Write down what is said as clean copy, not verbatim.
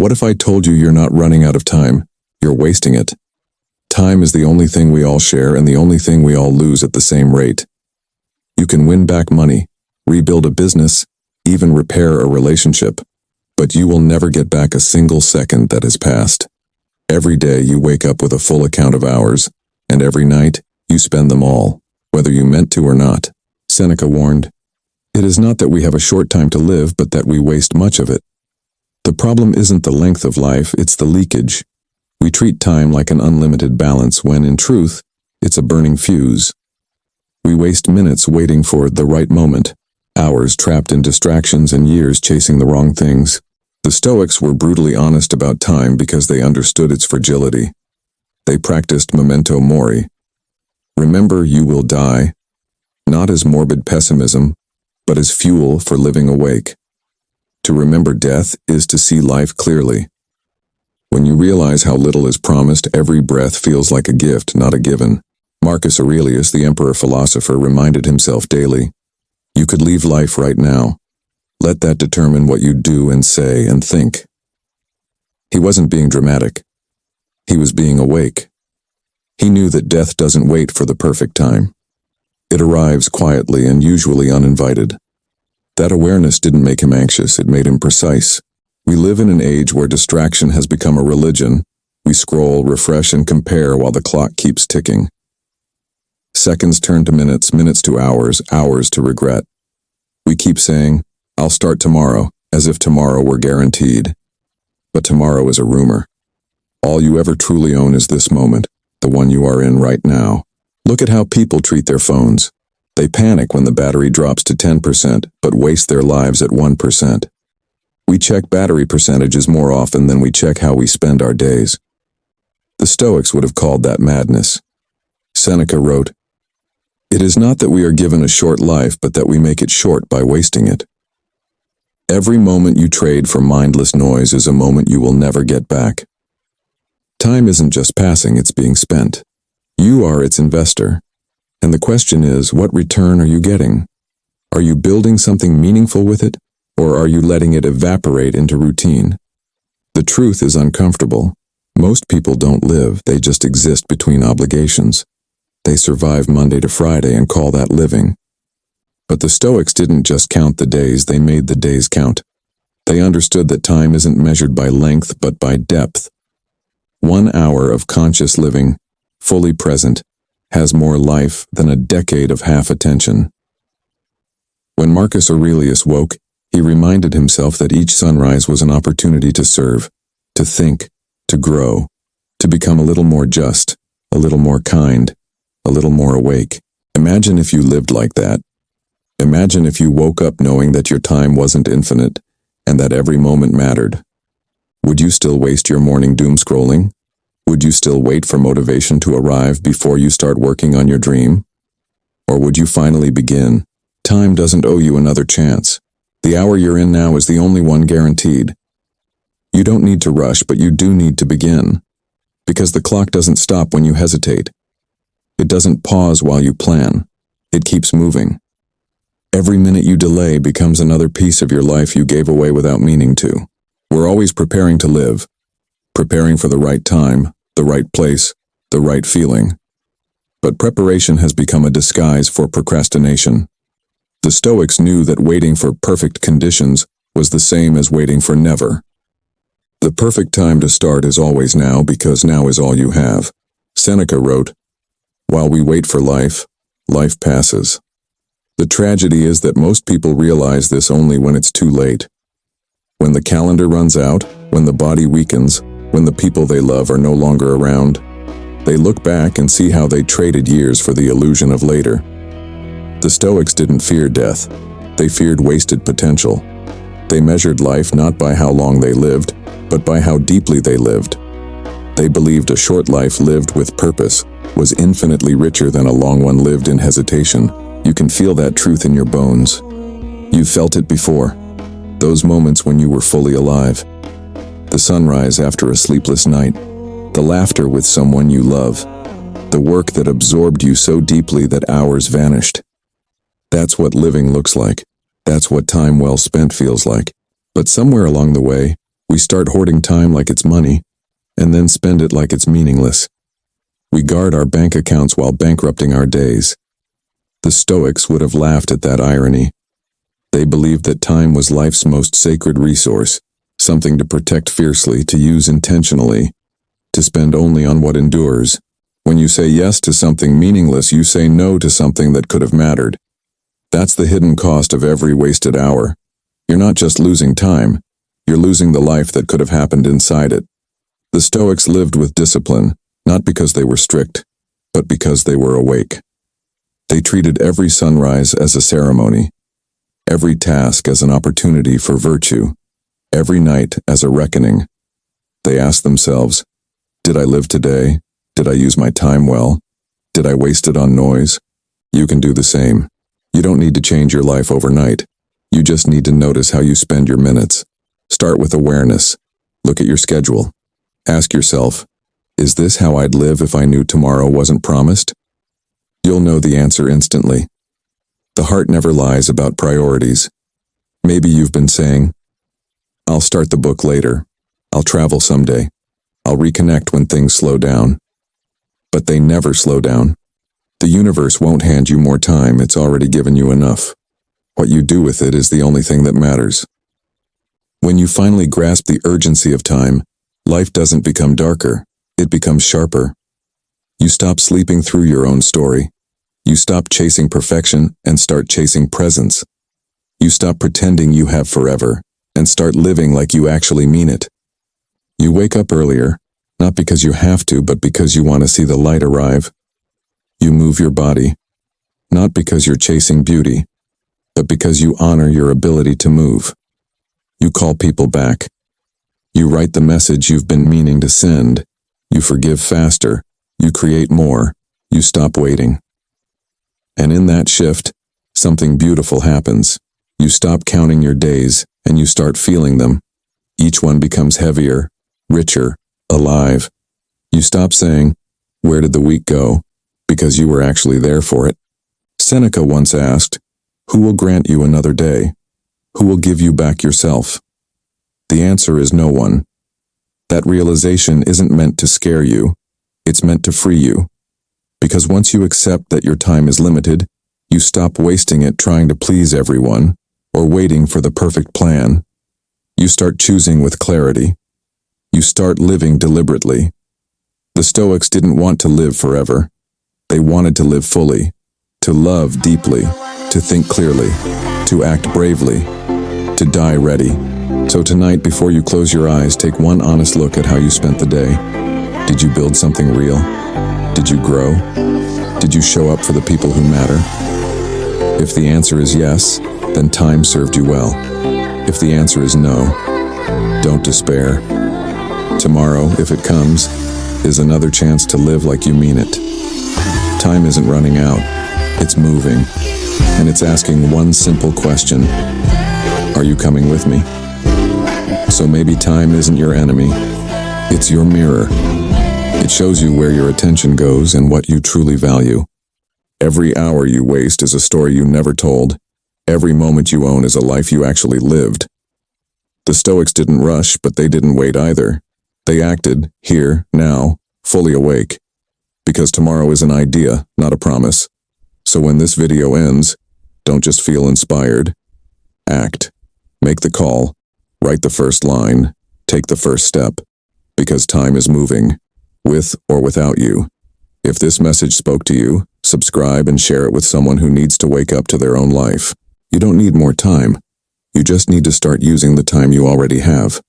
What if I told you you're not running out of time, you're wasting it? Time is the only thing we all share and the only thing we all lose at the same rate. You can win back money, rebuild a business, even repair a relationship, but you will never get back a single second that has passed. Every day you wake up with a full account of hours, and every night you spend them all, whether you meant to or not. Seneca warned, "It is not that we have a short time to live, but that we waste much of it." The problem isn't the length of life, it's the leakage. We treat time like an unlimited balance when, in truth, it's a burning fuse. We waste minutes waiting for the right moment, hours trapped in distractions and years chasing the wrong things. The Stoics were brutally honest about time because they understood its fragility. They practiced Memento Mori. Remember you will die, not as morbid pessimism, but as fuel for living awake. To remember death is to see life clearly. When you realize how little is promised, every breath feels like a gift, not a given. Marcus Aurelius, the emperor-philosopher, reminded himself daily, "You could leave life right now. Let that determine what you do and say and think." He wasn't being dramatic. He was being awake. He knew that death doesn't wait for the perfect time. It arrives quietly and usually uninvited. That awareness didn't make him anxious, it made him precise. We live in an age where distraction has become a religion. We scroll, refresh, and compare while the clock keeps ticking. Seconds turn to minutes, minutes to hours, hours to regret. We keep saying, "I'll start tomorrow," as if tomorrow were guaranteed. But tomorrow is a rumor. All you ever truly own is this moment, the one you are in right now. Look at how people treat their phones. They panic when the battery drops to 10%, but waste their lives at 1%. We check battery percentages more often than we check how we spend our days. The Stoics would have called that madness. Seneca wrote, "It is not that we are given a short life, but that we make it short by wasting it." Every moment you trade for mindless noise is a moment you will never get back. Time isn't just passing, it's being spent. You are its investor. And the question is, what return are you getting? Are you building something meaningful with it, or are you letting it evaporate into routine? The truth is uncomfortable. Most people don't live, they just exist between obligations. They survive Monday to Friday and call that living. But the Stoics didn't just count the days, they made the days count. They understood that time isn't measured by length but by depth. 1 hour of conscious living, fully present, has more life than a decade of half attention. When Marcus Aurelius woke, he reminded himself that each sunrise was an opportunity to serve, to think, to grow, to become a little more just, a little more kind, a little more awake. Imagine if you lived like that. Imagine if you woke up knowing that your time wasn't infinite and that every moment mattered. Would you still waste your morning doom scrolling? Would you still wait for motivation to arrive before you start working on your dream? Or would you finally begin? Time doesn't owe you another chance. The hour you're in now is the only one guaranteed. You don't need to rush, but you do need to begin. Because the clock doesn't stop when you hesitate. It doesn't pause while you plan. It keeps moving. Every minute you delay becomes another piece of your life you gave away without meaning to. We're always preparing to live. Preparing for the right time, the right place, the right feeling. But preparation has become a disguise for procrastination. The Stoics knew that waiting for perfect conditions was the same as waiting for never. The perfect time to start is always now, because now is all you have. Seneca wrote, "While we wait for life, life passes." The tragedy is that most people realize this only when it's too late. When the calendar runs out, when the body weakens, when the people they love are no longer around, they look back and see how they traded years for the illusion of later. The Stoics didn't fear death. They feared wasted potential. They measured life not by how long they lived, but by how deeply they lived. They believed a short life lived with purpose was infinitely richer than a long one lived in hesitation. You can feel that truth in your bones. You've felt it before. Those moments when you were fully alive. The sunrise after a sleepless night. The laughter with someone you love. The work that absorbed you so deeply that hours vanished. That's what living looks like. That's what time well spent feels like. But somewhere along the way, We start hoarding time like it's money, and then spend it like it's meaningless. We guard our bank accounts while bankrupting our days. The Stoics would have laughed at that irony. They believed that time was life's most sacred resource, something to protect fiercely, to use intentionally, to spend only on what endures. When you say yes to something meaningless, you say no to something that could have mattered. That's the hidden cost of every wasted hour. You're not just losing time, you're losing the life that could have happened inside it. The Stoics lived with discipline, not because they were strict, but because they were awake. They treated every sunrise as a ceremony, every task as an opportunity for virtue, every night as a reckoning. They asked themselves, did I live today? Did I use my time well? Did I waste it on noise? You can do the same. You don't need to change your life overnight. You just need to notice how you spend your minutes. Start with awareness. Look at your schedule. Ask yourself, is this how I'd live if I knew tomorrow wasn't promised? You'll know the answer instantly. The heart never lies about priorities. Maybe you've been saying, I'll start the book later. I'll travel someday. I'll reconnect when things slow down. But they never slow down. The universe won't hand you more time, it's already given you enough. What you do with it is the only thing that matters. When you finally grasp the urgency of time, life doesn't become darker, it becomes sharper. You stop sleeping through your own story. You stop chasing perfection and start chasing presence. You stop pretending you have forever and start living like you actually mean it. You wake up earlier, not because you have to, but because you want to see the light arrive. You move your body, not because you're chasing beauty, but because you honor your ability to move. You call people back. You write the message you've been meaning to send. You forgive faster. You create more. You stop waiting. And in that shift, something beautiful happens. You stop counting your days, and you start feeling them. Each one becomes heavier, richer, alive. You stop saying, where did the week go? Because you were actually there for it. Seneca once asked, who will grant you another day? Who will give you back yourself? The answer is no one. That realization isn't meant to scare you. It's meant to free you. Because once you accept that your time is limited, you stop wasting it trying to please everyone or waiting for the perfect plan. You start choosing with clarity. You start living deliberately. The Stoics didn't want to live forever. They wanted to live fully, to love deeply, to think clearly, to act bravely, to die ready. So tonight, before you close your eyes, take one honest look at how you spent the day. Did you build something real? Did you grow? Did you show up for the people who matter? If the answer is yes, then time served you well. If the answer is no, don't despair. Tomorrow, if it comes, is another chance to live like you mean it. Time isn't running out, it's moving, and it's asking one simple question. Are you coming with me? So maybe time isn't your enemy, it's your mirror. It shows you where your attention goes and what you truly value. Every hour you waste is a story you never told. Every moment you own is a life you actually lived. The Stoics didn't rush, but they didn't wait either. They acted, here, now, fully awake. Because tomorrow is an idea, not a promise. So when this video ends, don't just feel inspired. Act. Make the call. Write the first line. Take the first step. Because time is moving, with or without you. If this message spoke to you, subscribe and share it with someone who needs to wake up to their own life. You don't need more time. You just need to start using the time you already have.